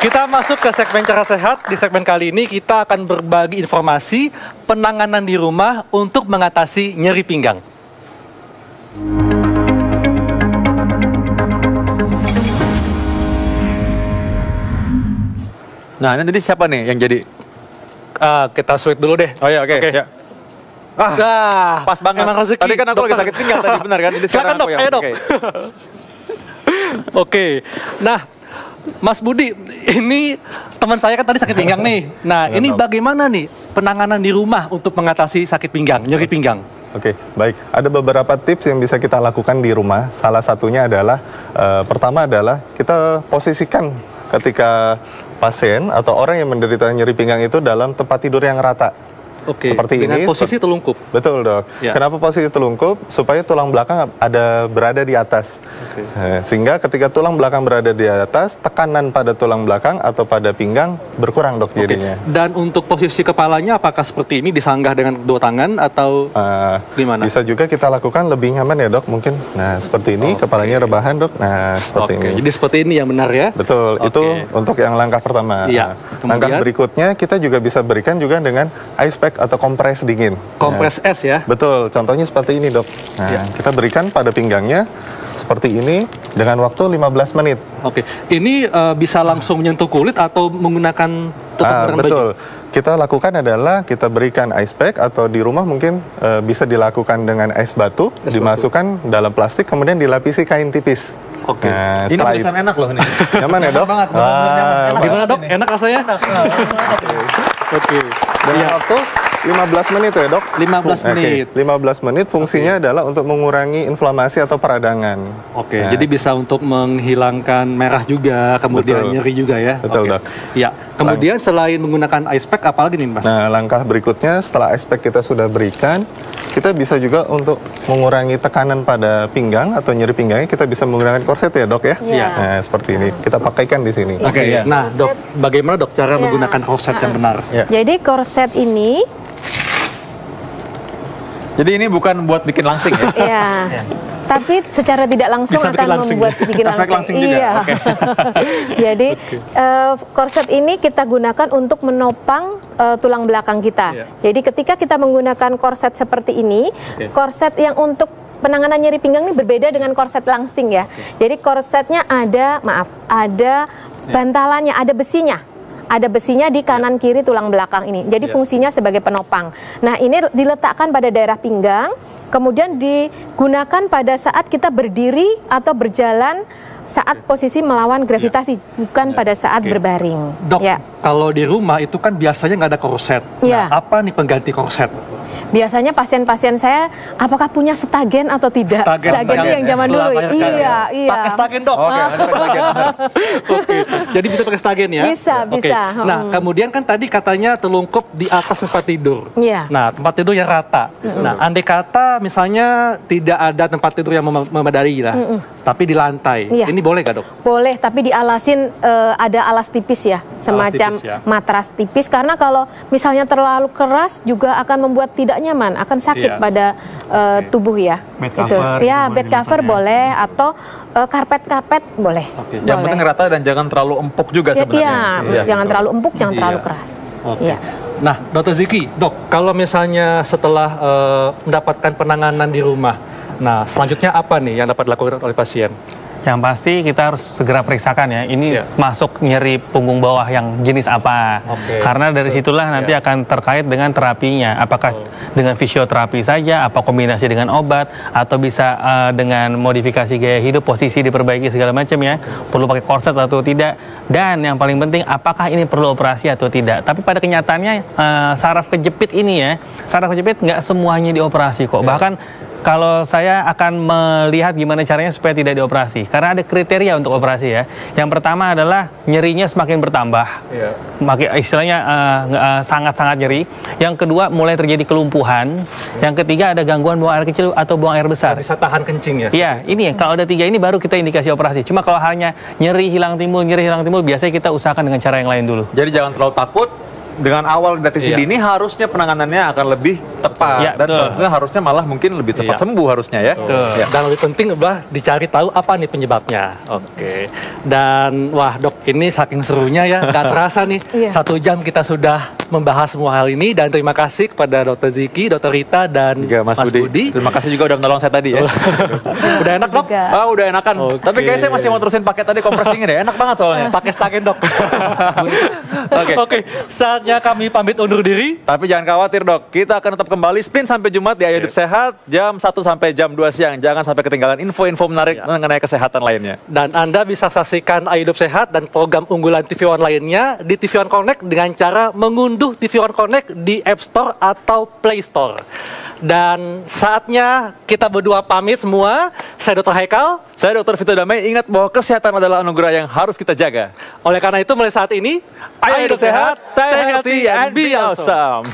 Kita masuk ke segmen Cara Sehat. Di segmen kali ini kita akan berbagi informasi penanganan di rumah untuk mengatasi nyeri pinggang. Nah, ini tadi siapa nih yang jadi? Kita switch dulu deh. Oh ya, oke. Ya. Pas banget. Emang rezeki. Tadi kan aku lagi sakit pinggang tadi, benar kan? Jadi Silakan dok, ayo dok. Oke, nah Mas Budi, ini teman saya kan tadi sakit pinggang nih. Nah, Ya, ini dok. bagaimana nih penanganan di rumah untuk mengatasi sakit pinggang, nyeri pinggang? Oke, baik. Ada beberapa tips yang bisa kita lakukan di rumah. Salah satunya adalah, pertama adalah kita posisikan ketika pasien atau orang yang menderita nyeri pinggang itu dalam tempat tidur yang rata. Oke, Seperti dengan ini. posisi telungkup. Betul dok. Ya. Kenapa posisi telungkup? Supaya tulang belakang berada di atas. Oke. Sehingga ketika tulang belakang berada di atas, tekanan pada tulang belakang atau pada pinggang berkurang dok Oke. jadinya. Dan untuk posisi kepalanya apakah seperti ini disanggah dengan kedua tangan atau gimana? Bisa juga kita lakukan lebih nyaman ya dok mungkin. Nah seperti ini, kepalanya rebahan dok. Nah seperti Oke, ini. jadi seperti ini yang benar ya? Betul, Oke. itu untuk yang langkah pertama. Iya, Nah, langkah kemudian? berikutnya kita juga bisa berikan juga dengan ice pack atau kompres dingin. Kompres es ya? Betul, contohnya seperti ini dok. Nah, Ya. kita berikan pada pinggangnya seperti ini dengan waktu 15 menit. Oke, ini bisa langsung menyentuh kulit atau menggunakan tutup Betul. Kita lakukan adalah kita berikan ice pack atau di rumah mungkin bisa dilakukan dengan es batu, Es dimasukkan dalam plastik kemudian dilapisi kain tipis. Oke. Nah, Ini setelah tulisan enak loh nih. nyaman ya dok? banget, benar-benar nyaman. Enak. Gimana dok? Enak rasanya? Oke. Dengan Iya. waktu 15 menit ya dok? 15 menit. 15 menit fungsinya adalah untuk mengurangi inflamasi atau peradangan. Oke, Nah, jadi bisa untuk menghilangkan merah juga, kemudian Betul. nyeri juga ya. Betul, Oke. Dok. Ya, kemudian selain menggunakan ice pack, apalagi nih Mas? Nah, langkah berikutnya setelah ice pack kita sudah berikan, kita bisa juga untuk mengurangi tekanan pada pinggang atau nyeri pinggangnya, kita bisa menggunakan korset ya dok ya? Iya. Nah, seperti ini. Kita pakaikan di sini. Oke, ya. nah dok, bagaimana dok cara Ya. menggunakan korset yang benar? Ya. Jadi korset ini, Jadi ini bukan buat bikin langsing ya? ya, tapi secara tidak langsung Bisa bikin akan langsing membuat ya? bikin Efek langsing. langsing juga, Iya. oke. Jadi korset ini kita gunakan untuk menopang tulang belakang kita. Iya. Jadi ketika kita menggunakan korset seperti ini, Oke. korset yang untuk penanganan nyeri pinggang ini berbeda dengan korset langsing ya. Jadi korsetnya ada bantalannya, ada besinya. Ada besinya di kanan kiri tulang belakang ini. Jadi Ya. fungsinya sebagai penopang. Nah, ini diletakkan pada daerah pinggang, kemudian digunakan pada saat kita berdiri atau berjalan saat posisi melawan gravitasi, bukan pada saat Oke. berbaring. Dok, Ya. kalau di rumah itu kan biasanya nggak ada korset. Iya. Nah, apa nih pengganti korset? Biasanya pasien-pasien saya apakah punya stagen atau tidak? Stagen itu yang zaman Setelah dulu. bayar kan? Iya, iya. Pakai stagen dok. Oke, ada bagian. Oke, jadi bisa pakai stagen ya? Bisa, Oke. bisa. Nah, kemudian kan tadi katanya telungkup di atas tempat tidur. Iya. Nah, tempat tidur yang rata. Nah, andai kata misalnya tidak ada tempat tidur yang memadai lah, tapi di lantai. Iya. Ini boleh nggak dok? Boleh, tapi dialasin ada alas tipis ya, semacam tipis ya. matras tipis. Karena kalau misalnya terlalu keras juga akan membuat tidak nyaman, akan sakit Iya. pada tubuh ya. Bed Gitu. cover Ya, gitu bed boleh cover dipakai. boleh atau karpet-karpet boleh. Oke. Yang Boleh. penting rata dan jangan terlalu empuk juga Ya, sebenarnya. iya, jangan terlalu empuk, jangan Iya. terlalu keras. Oke. Iya. Nah, Dokter Ziki, dok, kalau misalnya setelah mendapatkan penanganan di rumah, nah selanjutnya apa nih yang dapat dilakukan oleh pasien? Yang pasti kita harus segera periksakan ya, ini Iya. masuk nyeri punggung bawah yang jenis apa. Oke. Karena dari situlah nanti Iya. akan terkait dengan terapinya. Apakah dengan fisioterapi saja, apa kombinasi dengan obat, atau bisa dengan modifikasi gaya hidup, posisi diperbaiki segala macam ya. Perlu pakai korset atau tidak. Dan yang paling penting, apakah ini perlu operasi atau tidak. Tapi pada kenyataannya saraf kejepit ini ya, saraf kejepit nggak semuanya dioperasi kok. Bahkan kalau saya akan melihat gimana caranya supaya tidak dioperasi. Karena ada kriteria untuk operasi ya. Yang pertama adalah nyerinya semakin bertambah. Iya. Istilahnya sangat-sangat nyeri. Yang kedua mulai terjadi kelumpuhan. Yang ketiga ada gangguan buang air kecil atau buang air besar. Bisa tahan kencing ya? Iya, ini ya. Kalau ada tiga ini baru kita indikasi operasi. Cuma kalau hanya nyeri hilang timbul, biasanya kita usahakan dengan cara yang lain dulu. Jadi jangan terlalu takut, dengan awal deteksi Iya. dini harusnya penanganannya akan lebih tepat Iya, dan betul. seharusnya harusnya malah mungkin lebih cepat Iya. sembuh harusnya ya. Betul. Ya. Dan lebih penting adalah dicari tahu apa nih penyebabnya. Oke. Dan wah dok, ini saking serunya ya, nggak terasa nih. Iya. 1 jam kita sudah membahas semua hal ini dan terima kasih kepada Dr. Ziki, Dr. Rita dan Juga Mas Budi. Terima kasih juga udah menolong saya tadi ya. Udah enak dok? Juga. Ah, udah enakan. Oke. Tapi kayaknya saya masih mau terusin paket tadi kompres dingin ya. Enak banget soalnya. Pakai stagen dok. Oke. Oke, saatnya kami pamit undur diri. Tapi jangan khawatir dok, kita akan tetap kembali Senin sampai Jumat di Ayo Hidup Sehat jam 1 sampai jam 2 siang. Jangan sampai ketinggalan info-info menarik mengenai kesehatan lainnya. Dan Anda bisa saksikan Ayo Hidup Sehat dan program unggulan TV One lainnya di TV One Connect dengan cara mengunduh TV One Connect di App Store atau Play Store. Dan saatnya kita berdua pamit semua. Saya Dr. Haikal. Saya Dr. Vito Damai, ingat bahwa kesehatan adalah anugerah yang harus kita jaga. Oleh karena itu mulai saat ini, Ayo hidup sehat, stay healthy, and be awesome.